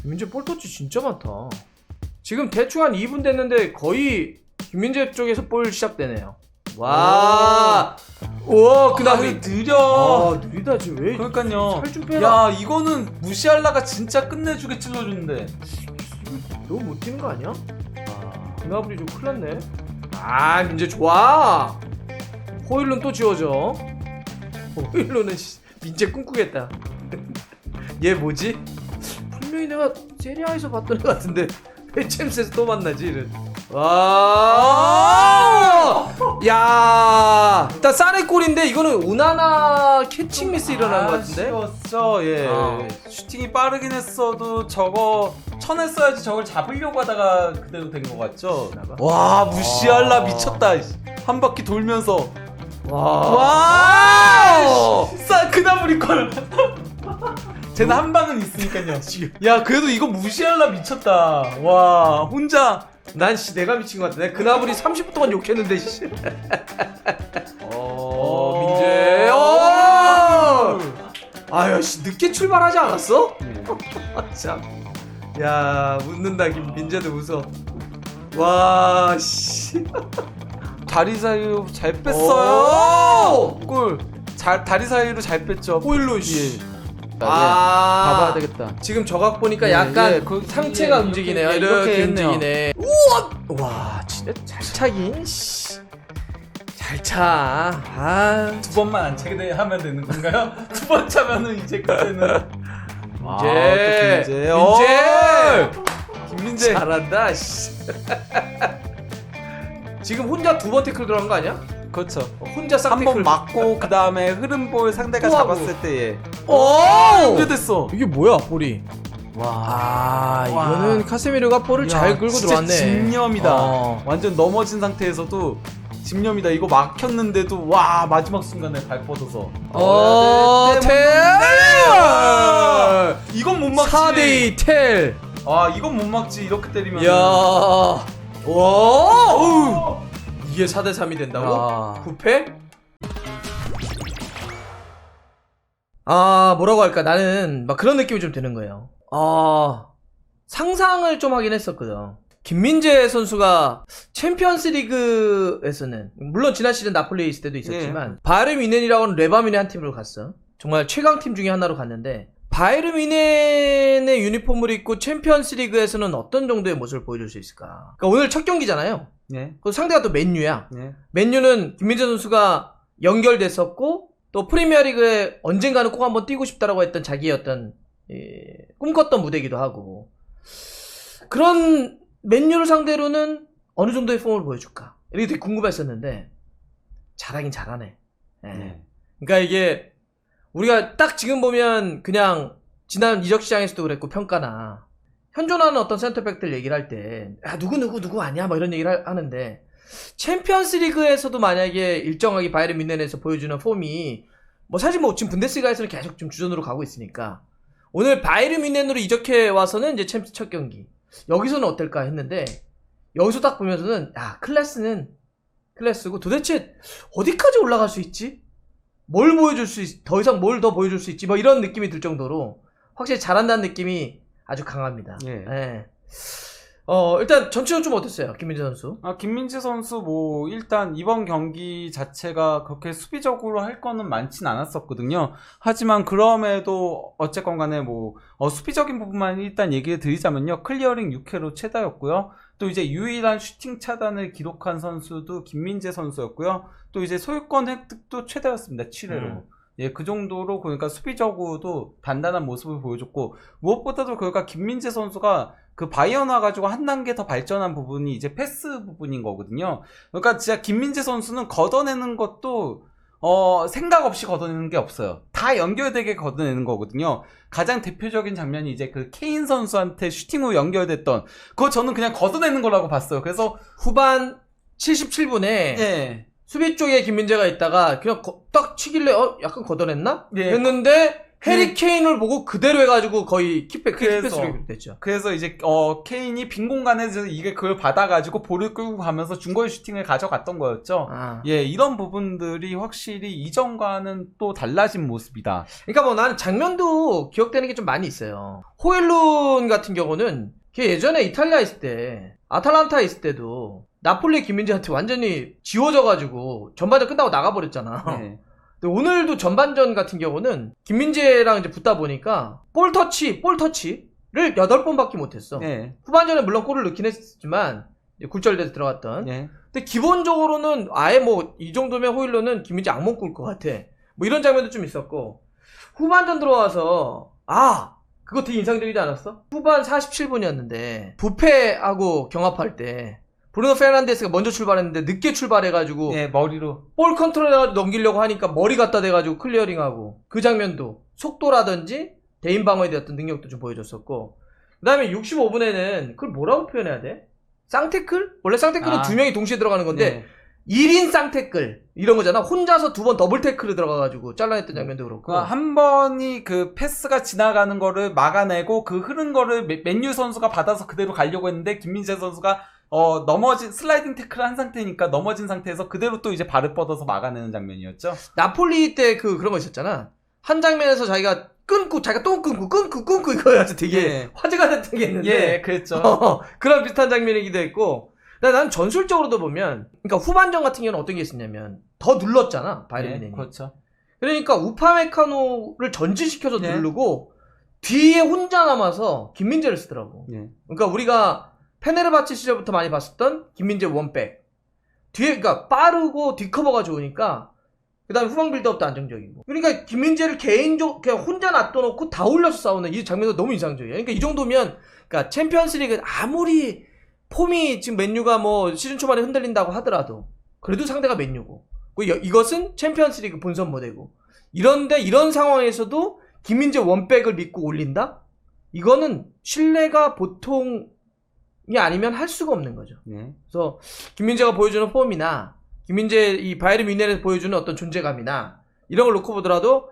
김민재 볼터치 진짜 많다. 지금 대충 한 2분 됐는데 거의 김민재 쪽에서 볼 시작되네요. 와, 오, 그다음에 느려. 아, 느리다 지금 왜? 그러니까요. 살 좀 빼라. 야, 이거는 무시할라가 진짜 끝내주게 찔러주는데. 너무 못 뛰는 거 아니야? 그나블이 좀 큰일 났네. 아, 민재 좋아. 호일론 또 지워져. 호일론은 민재 꿈꾸겠다. 얘 뭐지? 분명히 내가 세리아에서 봤던 애 같은데 왜 챔스에서 또 만나지? 이런. 와, 야, 일단 싸네 골인데 이거는 우나나 캐칭 미스 일어난 것 같은데. 아쉬웠죠. 예. 슈팅이 빠르긴 했어도 저거 쳐냈어야지. 저걸 잡으려고 하다가 그대로 된 것 같죠. 와, 무시할라 미쳤다. 한 바퀴 돌면서. 와, 싸 그나브리 걸. 쟤는 한 방은 있으니까요. 야, 그래도 이거 무시할라 미쳤다. 와, 혼자. 난 내가 미친 것 같아. 내가 그나블이 30분 동안 욕했는데 씨. 민재. 아유 씨, 늦게 출발하지 않았어? 참. 야, 웃는다. 민재도 웃어. 와, 씨. 다리 사이로 잘 뺐어요. 골. 다리 사이로 잘 뺐죠. 호일로 씨. 봐봐야 되겠다. 지금 저각 보니까 약간 그 상체가 움직이네요. 이렇게 움직이네. 우와! 와, 진짜 잘 차긴. 잘 차. 아, 두 번만 안 차게 하면 되는 건가요? 두 번 차면은 이제 그때는 민재. 김민재 잘한다. 씨. 지금 혼자 두 번 태클 들어간 거 아니야? 그렇죠. 혼자 싹 한 번 태클. 맞고 그 다음에 흐름볼 상대가 또 하고. 잡았을 때에 오! 됐어. 이게 뭐야, 볼이? 와, 이거는 카세미르가 볼을 잘 끌고 진짜 들어왔네. 집념이다. 완전 넘어진 상태에서도 집념이다. 이거 막혔는데도 와, 마지막 순간에 발 뻗어서. 이건 못 막지. 4대2 텔. 아, 이건 못 막지. 이렇게 때리면. 야. 와. 이게 4대3이 된다고? 야. 9패? 아, 뭐라고 할까? 나는 막 그런 느낌이 좀 드는 거예요. 상상을 좀 하긴 했었거든. 김민재 선수가 챔피언스 리그에서는, 물론 지난 시즌 나폴리에 있을 때도 있었지만, 바이에른 뮌헨이라고 하는 레바민의 한 팀으로 갔어. 정말 최강팀 중에 하나로 갔는데, 바이에른 뮌헨의 유니폼을 입고 챔피언스 리그에서는 어떤 정도의 모습을 보여줄 수 있을까? 그러니까 오늘 첫 경기잖아요. 네. 그 상대가 또 맨유야. 네. 맨유는 김민재 선수가 연결됐었고 또 프리미어리그에 언젠가는 꼭 한번 뛰고 싶다라고 했던 자기의 어떤 꿈꿨던 무대이기도 하고, 그런 맨유를 상대로는 어느 정도의 폼을 보여줄까? 이게 되게 궁금했었는데 잘하긴 잘하네. 네. 그러니까 이게 우리가 딱 지금 보면 그냥 지난 이적 시장에서도 그랬고 평가나 현존하는 어떤 센터백들 얘기를 할 때 누구 아니야 막 이런 얘기를 하는데, 챔피언스 리그에서도 만약에 일정하게 바이에른 뮌헨에서 보여주는 폼이 뭐 사실 뭐 지금 분데스리가에서는 계속 좀 주전으로 가고 있으니까 오늘 바이에른 뮌헨으로 이적해 와서는 이제 챔스 첫 경기 여기서는 어떨까 했는데, 여기서 딱 보면서는 클래스는 클래스고 도대체 어디까지 올라갈 수 있지? 뭘 보여줄 수 있, 더 이상 뭘 더 보여줄 수 있지? 뭐 이런 느낌이 들 정도로 확실히 잘한다는 느낌이 아주 강합니다. 예. 일단 전체적으로 좀 어땠어요, 김민재 선수? 김민재 선수 뭐 일단 이번 경기 자체가 그렇게 수비적으로 할 거는 많진 않았었거든요. 하지만 그럼에도 어쨌건 간에 뭐 수비적인 부분만 일단 얘기를 드리자면요. 클리어링 6회로 최다였고요. 또 이제 유일한 슈팅 차단을 기록한 선수도 김민재 선수였고요. 또 이제 소유권 획득도 최다였습니다. 7회로. 예, 그 정도로 그러니까 수비적으로도 단단한 모습을 보여줬고, 무엇보다도 그러니까 김민재 선수가 그 바이언 와가지고 한 단계 더 발전한 부분이 이제 패스 부분인 거거든요. 그러니까 진짜 김민재 선수는 걷어내는 것도 생각 없이 걷어내는 게 없어요. 다 연결되게 걷어내는 거거든요. 가장 대표적인 장면이 이제 그 케인 선수한테 슈팅으로 연결됐던 그거 저는 그냥 걷어내는 거라고 봤어요. 그래서 후반 77분에 수비 쪽에 김민재가 있다가 그냥 딱 치길래 약간 걷어냈나? 했는데 해리 케인을 보고 그대로 해가지고 거의 킥패스로 그래서- 됐죠. 그래서 이제 케인이 빈 공간에서 이게 그걸 받아가지고 볼을 끌고 가면서 중거리 슈팅을 가져갔던 거였죠. 아. 예, 이런 부분들이 확실히 이전과는 또 달라진 모습이다. 그러니까 뭐 나는 장면도 기억되는 게 좀 많이 있어요. 호일룬 같은 경우는 걔 예전에 이탈리아 있을 때, 아탈란타 있을 때도 나폴리 김민재한테 완전히 지워져가지고 전반전 끝나고 나가버렸잖아. 예. 근데 오늘도 전반전 같은 경우는 김민재랑 이제 붙다 보니까 볼 터치를 8번밖에 못했어. 예. 후반전에 물론 골을 넣긴 했지만 이제 굴절돼서 들어갔던. 예. 근데 기본적으로는 아예 뭐 이 정도면 호일로는 김민재 악몽 꿀 것 같아. 뭐 이런 장면도 좀 있었고 후반전 들어와서 그거 되게 인상적이지 않았어? 후반 47분이었는데 부페하고 경합할 때 브루노 페르난데스가 먼저 출발했는데 늦게 출발해가지고 예, 머리로. 볼 컨트롤해가지고 넘기려고 하니까 머리 갖다 대가지고 클리어링하고 그 장면도 속도라든지 대인 방어에 대한 능력도 좀 보여줬었고 그 다음에 65분에는 그걸 뭐라고 표현해야 돼? 쌍태클? 원래 쌍태클은 2명이 동시에 들어가는 건데 예. 1인 쌍태클 이런 거잖아. 혼자서 2번 더블 태클을 들어가가지고 잘라냈던 장면도 그렇고 한 번이 그 패스가 지나가는 거를 막아내고 그 흐른 거를 맨유 선수가 받아서 그대로 가려고 했는데 김민재 선수가 넘어진 슬라이딩 태클을 한 상태니까 넘어진 상태에서 그대로 또 이제 발을 뻗어서 막아내는 장면이었죠. 나폴리 때 그런 거 있었잖아. 한 장면에서 자기가 자기가 또 끊고 이거 아주 되게 예. 화제가 됐던 게 있는데 예, 그랬죠. 그런 비슷한 장면이기도 했고 난 전술적으로도 보면 그러니까 후반전 같은 경우는 어떤 게 있었냐면 더 눌렀잖아 바이에른 예, 뮌헨이. 그렇죠. 그러니까 우파메카노를 전진시켜서 예. 누르고 뒤에 혼자 남아서 김민재를 쓰더라고. 예. 그러니까 우리가 페네르바체 시절부터 많이 봤었던 김민재 원백 뒤에 그러니까 빠르고 뒷커버가 좋으니까 그 다음에 후방 빌드업도 안정적이고 그러니까 김민재를 개인적으로 그냥 혼자 놔둬놓고 다 올려서 싸우는 이 장면도 너무 인상적이에요. 그러니까 이 정도면 그러니까 챔피언스리그 아무리 폼이 지금 맨유가 뭐 시즌 초반에 흔들린다고 하더라도 그래도 상대가 맨유고 이것은 챔피언스리그 본선 모델고 이런데 이런 상황에서도 김민재 원백을 믿고 올린다? 이거는 신뢰가 보통이 아니면 할 수가 없는 거죠. 예. 그래서 김민재가 보여주는 폼이나 김민재 이 바이에른 뮌헨에서 보여주는 어떤 존재감이나 이런 걸 놓고 보더라도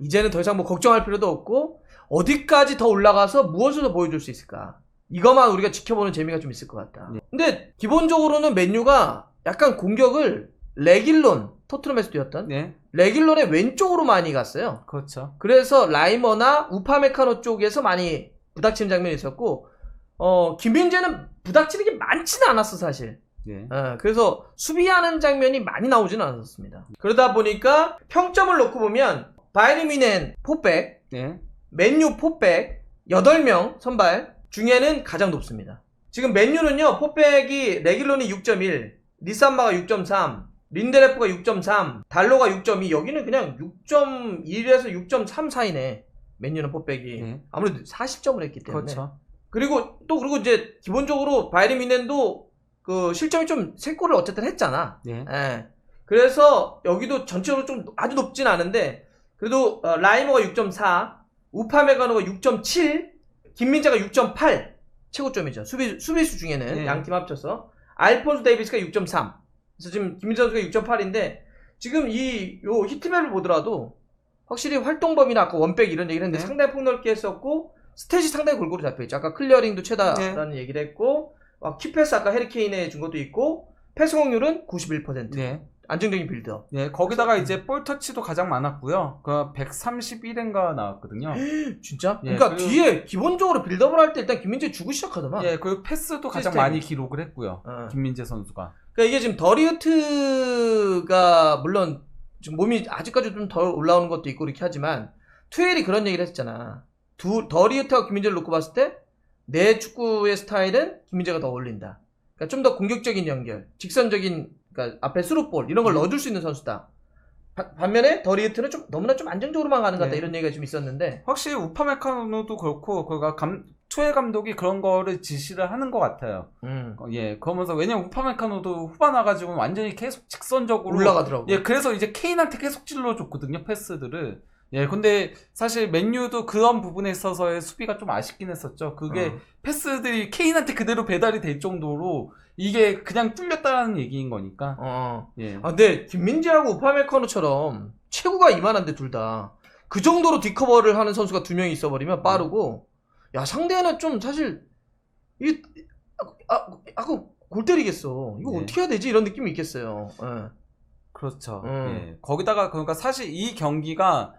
이제는 더 이상 뭐 걱정할 필요도 없고 어디까지 더 올라가서 무엇을 더 보여줄 수 있을까 이것만 우리가 지켜보는 재미가 좀 있을 것 같다. 예. 근데 기본적으로는 맨유가 약간 공격을 레길론 토트넘에서 뛰었던 예. 레길론의 왼쪽으로 많이 갔어요. 그렇죠. 그래서 라이머나 우파메카노 쪽에서 많이 부닥치는 장면이 있었고 김민재는 부닥치는 게 많지는 않았어 사실. 예. 그래서 수비하는 장면이 많이 나오지는 않았습니다. 그러다 보니까 평점을 놓고 보면 바이에른 뮌헨 포백, 예. 맨유 포백 8명 선발 중에는 가장 높습니다. 지금 맨유는요 포백이 레길론이 6.1, 리산마가 6.3, 린데레프가 6.3, 달로가 6.2 여기는 그냥 6.1에서 6.3 사이네. 맨유는 포백이 예. 아무래도 40점을 했기 때문에. 그렇죠. 그리고 이제 기본적으로 바이에른 뮌헨도 그 실점이 좀 3골을 어쨌든 했잖아. 예. 예. 그래서 여기도 전체적으로 좀 아주 높진 않은데 그래도 라이머가 6.4, 우파메가노가 6.7, 김민재가 6.8 최고점이죠. 수비수 중에는 예. 양팀 합쳐서 알폰소 데이비스가 6.3. 그래서 지금 김민재 선수가 6.8인데 지금 요 히트맵을 보더라도 확실히 활동범위나 아까 원백 이런 얘기를 했는데 네. 상당히 폭넓게 했었고 스탯이 상당히 골고루 잡혀있죠. 아까 클리어링도 최다라는 얘기를 했고 키패스 아까 해리케인에 준 것도 있고 패스 공률은 91%. 예. 안정적인 빌드업. 예, 거기다가 이제 볼 터치도 가장 많았고요. 그 131인가 나왔거든요. 진짜? 예, 그러니까 그리고- 뒤에 기본적으로 빌드업을 할 때 일단 김민재 주고 시작하더만. 예, 그리고 패스도 가장 시스템이. 많이 기록을 했고요. 김민재 선수가. 그러니까 이게 지금 더리우트가 물론 지금 몸이 아직까지 좀 덜 올라오는 것도 있고 이렇게 하지만 투엘이 그런 얘기를 했잖아. 더리우트하고 김민재를 놓고 봤을 때 내 축구의 스타일은 김민재가 더 어울린다. 그러니까 좀 더 공격적인 연결, 직선적인 그러니까 앞에 스루볼 이런 걸 넣어줄 수 있는 선수다. 반면에 더리우트는 좀 너무나 좀 안정적으로만 가는 것 같다. 네. 이런 얘기가 좀 있었는데 확실히 우파메카노도 그렇고 그가 투엘 감독이 그런 거를 지시를 하는 것 같아요. 예, 그러면서 왜냐면 우파메카노도 후반 와가지고 완전히 계속 직선적으로 올라가더라고. 예, 그래서 이제 케인한테 계속 찔러줬거든요, 패스들을. 예, 근데 사실 맨유도 그런 부분에 있어서의 수비가 좀 아쉽긴 했었죠. 그게 패스들이 케인한테 그대로 배달이 될 정도로 이게 그냥 뚫렸다라는 얘기인 거니까. 예. 근데 김민재하고 우파메카노처럼 체구가 이만한데 둘 다 그 정도로 디커버를 하는 선수가 2명이 있어버리면 빠르고, 야, 상대는 좀 사실, 이, 아까 골 때리겠어. 이거 네. 어떻게 해야 되지? 이런 느낌이 있겠어요. 예. 그렇죠. 예. 거기다가 그러니까 사실 이 경기가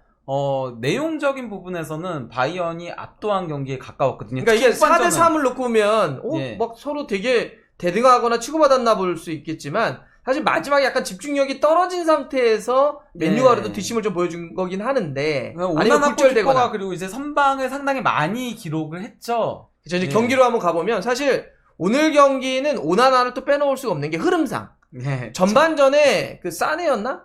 내용적인 부분에서는 바이언이 압도한 경기에 가까웠거든요. 그러니까 이게 후반전은. 4대3을 놓고 보면, 예. 막 서로 되게 대등하거나 치고받았나 볼 수 있겠지만, 사실 마지막에 약간 집중력이 떨어진 상태에서 맨유가 예. 그래도 뒷심을 좀 보여준 거긴 하는데, 아니면 오나나 굴절되거나. 골키퍼가 그리고 이제 선방을 상당히 많이 기록을 했죠. 그쵸, 이제 예. 경기로 한번 가보면, 사실 오늘 경기는 오나나를 또 빼놓을 수가 없는 게 흐름상. 예. 전반전에 그 사네였나?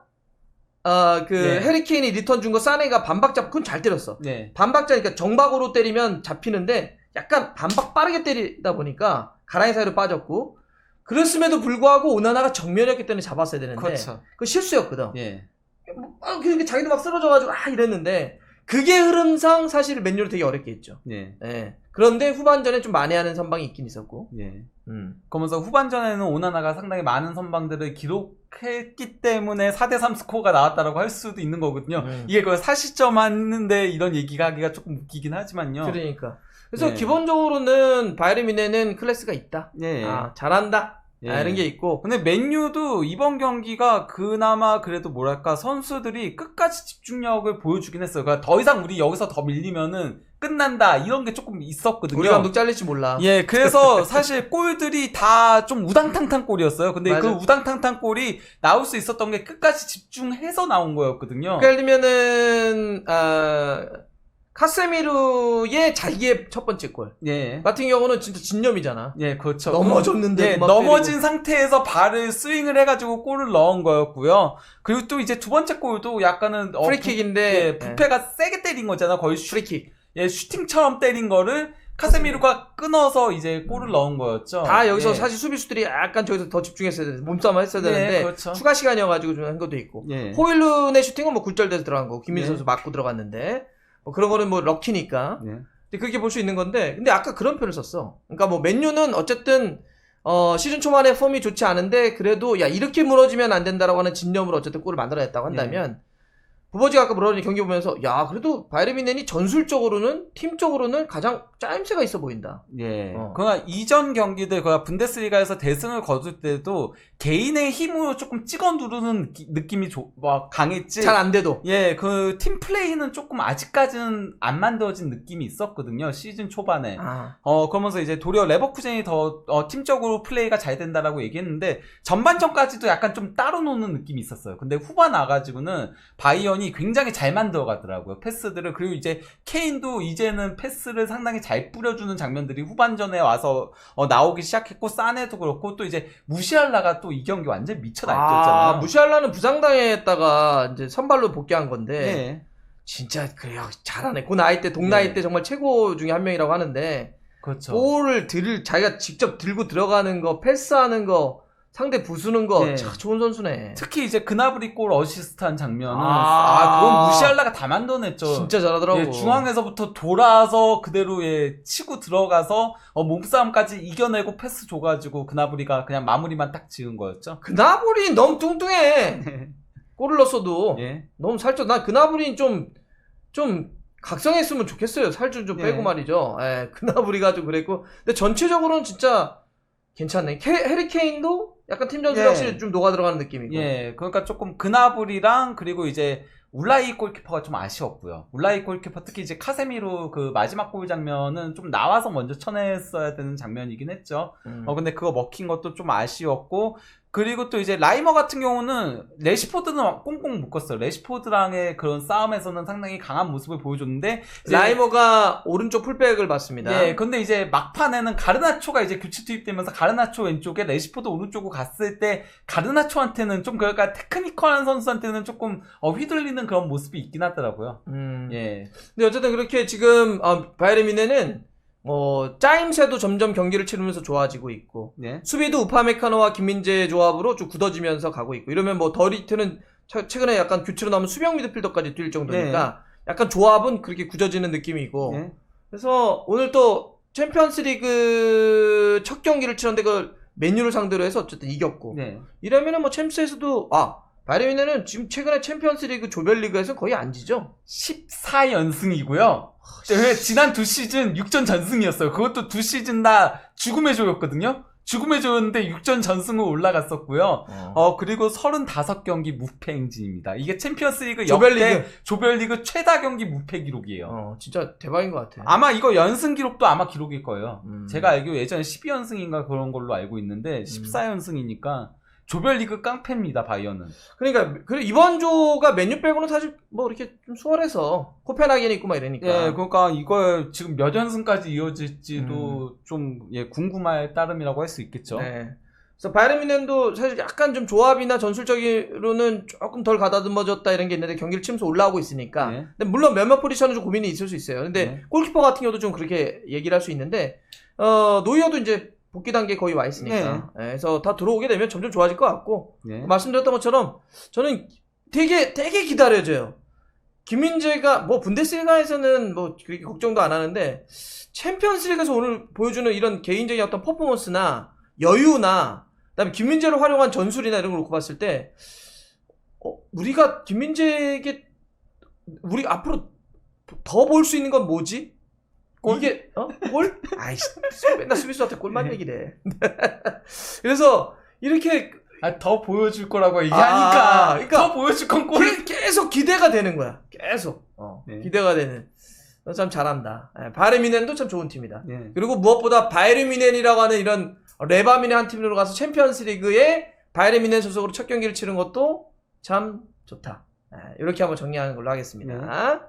예. 해리케인이 리턴 준 거 사네가 반박 잡고, 그건 잘 때렸어. 예. 반박자니까 정박으로 때리면 잡히는데 약간 반박 빠르게 때리다 보니까 가랑이 사이로 빠졌고, 그랬음에도 불구하고 오나나가 정면이었기 때문에 잡았어야 되는데 그렇죠. 그거 실수였거든. 예. 그러니까 자기도 막 쓰러져가지고 이랬는데 그게 흐름상 사실 맨유를 되게 어렵게 했죠. 예. 예. 그런데 후반전에 좀 만회하는 선방이 있긴 있었고. 예. 그러면서 후반전에는 오나나가 상당히 많은 선방들을 기록했기 때문에 4대3 스코어가 나왔다라고 할 수도 있는 거거든요. 이게 그 40점 하는데 이런 얘기가 하기가 조금 웃기긴 하지만요. 그러니까. 그래서 예. 기본적으로는 바이에른 뮌헨은 클래스가 있다. 예. 잘한다. 예. 이런 게 있고. 근데 맨유도 이번 경기가 그나마 그래도 뭐랄까 선수들이 끝까지 집중력을 보여주긴 했어요. 그러니까 더 이상 우리 여기서 더 밀리면은 끝난다 이런 게 조금 있었거든요. 우리 감독 잘릴지 몰라. 예, 그래서 사실 골들이 다 좀 우당탕탕 골이었어요. 근데 맞아. 그 우당탕탕 골이 나올 수 있었던 게 끝까지 집중해서 나온 거였거든요. 그러니까 예를 들면은 카세미루의 자기의 첫 번째 골 예. 같은 경우는 진짜 진념이잖아. 예, 그렇죠. 넘어졌는데 예, 넘어진 상태에서 발을 스윙을 해가지고 골을 넣은 거였고요. 그리고 또 이제 두 번째 골도 약간은 프리킥인데 부패가 세게 때린 거잖아. 거의 프리킥. 예, 슈팅처럼 때린 거를 카세미루가 끊어서 이제 골을 넣은 거였죠. 다 여기서 예. 사실 수비수들이 약간 저기서 더 집중했어야 되는데 몸싸움을 했어야 되는데 그렇죠. 추가 시간이어가지고 좀 한 것도 있고. 예. 호일룬의 슈팅은 뭐 굴절돼서 들어간 거고 김민수 예. 선수 맞고 들어갔는데 뭐 그런 거는 뭐 럭키니까. 예. 근데 그렇게 볼 수 있는 건데 근데 아까 그런 표현을 썼어. 그러니까 뭐 맨유는 어쨌든 시즌 초반에 폼이 좋지 않은데 그래도 야 이렇게 무너지면 안 된다라고 하는 진념으로 어쨌든 골을 만들어냈다고 한다면 부버지가 아까 뭐라 그러니 경기 보면서 야 그래도 바이에른 뮌헨이 전술적으로는 팀적으로는 가장 짜임새가 있어 보인다. 예. 그러나 이전 경기들, 그 분데스리가에서 대승을 거둘 때도 개인의 힘으로 조금 찍어 누르는 느낌이 막 강했지. 잘 안 돼도. 예, 그 팀 플레이는 조금 아직까지는 안 만들어진 느낌이 있었거든요. 시즌 초반에. 그러면서 이제 도리어 레버쿠젠이 더 팀적으로 플레이가 잘 된다라고 얘기했는데 전반전까지도 약간 좀 따로 노는 느낌이 있었어요. 근데 후반 와가지고는 바이언이 굉장히 잘 만들어 가더라고요. 패스들을. 그리고 이제 케인도 이제는 패스를 상당히 잘 뿌려주는 장면들이 후반전에 와서 나오기 시작했고, 사네도 그렇고, 또 이제 무시알라가 또 이 경기 완전 미쳐 날뛰었잖아요. 무시알라는 부상당했다가 이제 선발로 복귀한 건데 예. 진짜 그래요. 잘하네. 그 나이 때 동나이 때 정말 최고 중에 한 명이라고 하는데 그렇죠. 볼을 자기가 직접 들고 들어가는 거, 패스하는 거, 상대 부수는 거, 참 좋은 선수네. 특히 이제 그나브리 골 어시스트한 장면은 그건 무시알라가 다 만들어냈죠. 진짜 잘하더라고. 예, 중앙에서부터 돌아서 그대로 치고 들어가서 몸싸움까지 이겨내고 패스 줘가지고 그나브리가 그냥 마무리만 딱 지은 거였죠. 그나브리 너무 뚱뚱해. 골을 넣었어도 너무 살쪄. 난 그나브리 좀 각성했으면 좋겠어요. 살 좀 빼고 말이죠. 그나브리가 좀 그랬고, 근데 전체적으로는 진짜 괜찮네. 해리케인도 약간 팀 전술 확실히 좀 녹아 들어가는 느낌이고. 예, 그러니까 조금 그나브리랑 그리고 이제 울라이 골키퍼가 좀 아쉬웠고요. 울라이 골키퍼 특히 이제 카세미로 그 마지막 골 장면은 좀 나와서 먼저 쳐냈어야 되는 장면이긴 했죠. 근데 그거 먹힌 것도 좀 아쉬웠고, 그리고 또 이제 라이머 같은 경우는 레시포드는 꽁꽁 묶었어요. 레시포드랑의 그런 싸움에서는 상당히 강한 모습을 보여줬는데 라이머가 오른쪽 풀백을 받습니다. 예, 근데 이제 막판에는 가르나초가 이제 교체 투입되면서 가르나초 왼쪽에 레시포드 오른쪽으로 갔을 때 가르나초한테는 좀 그러니까 테크니컬한 선수한테는 조금 휘둘리는 그런 모습이 있긴 하더라고요. 예. 근데 어쨌든 그렇게 지금 바이에른 뮌헨은 짜임새도 점점 경기를 치르면서 좋아지고 있고, 수비도 우파메카노와 김민재 조합으로 좀 굳어지면서 가고 있고, 이러면 뭐 더리트는 최근에 약간 교체로 나오면 수비형 미드필더까지 뛸 정도니까 약간 조합은 그렇게 굳어지는 느낌이고, 그래서 오늘 또 챔피언스리그 첫 경기를 치렀는데 그 맨유를 상대로 해서 어쨌든 이겼고, 이러면은 뭐 챔스에서도 바이에른 지금 최근에 챔피언스리그 조별리그에서 거의 안 지죠? 14연승이고요. 지난 2시즌 6전 전승이었어요. 그것도 2시즌 다 죽음의 조였거든요. 죽음의 조였는데 6전 전승으로 올라갔었고요. 그리고 35경기 무패 행진입니다. 이게 챔피언스리그 역대 조별리그 최다 경기 무패 기록이에요. 진짜 대박인 것 같아요. 아마 이거 연승 기록도 아마 기록일 거예요. 제가 알기로 예전에 12연승인가 그런 걸로 알고 있는데 14연승이니까 조별리그 깡패입니다, 바이언은. 그러니까 이번 조가 맨유 빼고는 사실 뭐 이렇게 좀 수월해서 코펜하겐이 있고 막 이러니까. 예, 그러니까 이거 지금 몇 연승까지 이어질지도 좀 궁금할 따름이라고 할 수 있겠죠. 네. 그래서 바이에른 뮌헨도 사실 약간 좀 조합이나 전술적으로는 조금 덜 가다듬어졌다 이런 게 있는데 경기를 치면서 올라오고 있으니까. 네. 근데 물론 몇몇 포지션은 좀 고민이 있을 수 있어요. 근데 네. 골키퍼 같은 경우도 좀 그렇게 얘기를 할 수 있는데 노이어도 이제 복귀 단계 거의 와 있으니까. 네, 그래서 다 들어오게 되면 점점 좋아질 것 같고. 네. 말씀드렸던 것처럼 저는 되게 기다려져요. 김민재가 뭐 분데스리가에서는 뭐 그렇게 걱정도 안 하는데 챔피언스리그에서 오늘 보여주는 이런 개인적인 어떤 퍼포먼스나 여유나 그다음에 김민재를 활용한 전술이나 이런 걸 놓고 봤을 때 우리가 김민재에게 우리 앞으로 더 볼 수 있는 건 뭐지? 골? 이게 골? 아이씨 맨날 수비수한테 골만 얘기래. 그래서 이렇게 더 보여줄 거라고 얘기하니까 그러니까 더 보여줄 건 골. 계속 기대가 되는 거야. 계속 네. 기대가 되는. 참 잘한다. 바이에른 뮌헨도 참 좋은 팀이다. 네. 그리고 무엇보다 바이에른 뮌헨이라고 하는 이런 레바민의 한 팀으로 가서 챔피언스리그에 바이에른 뮌헨 소속으로 첫 경기를 치른 것도 참 좋다. 이렇게 한번 정리하는 걸로 하겠습니다. 네.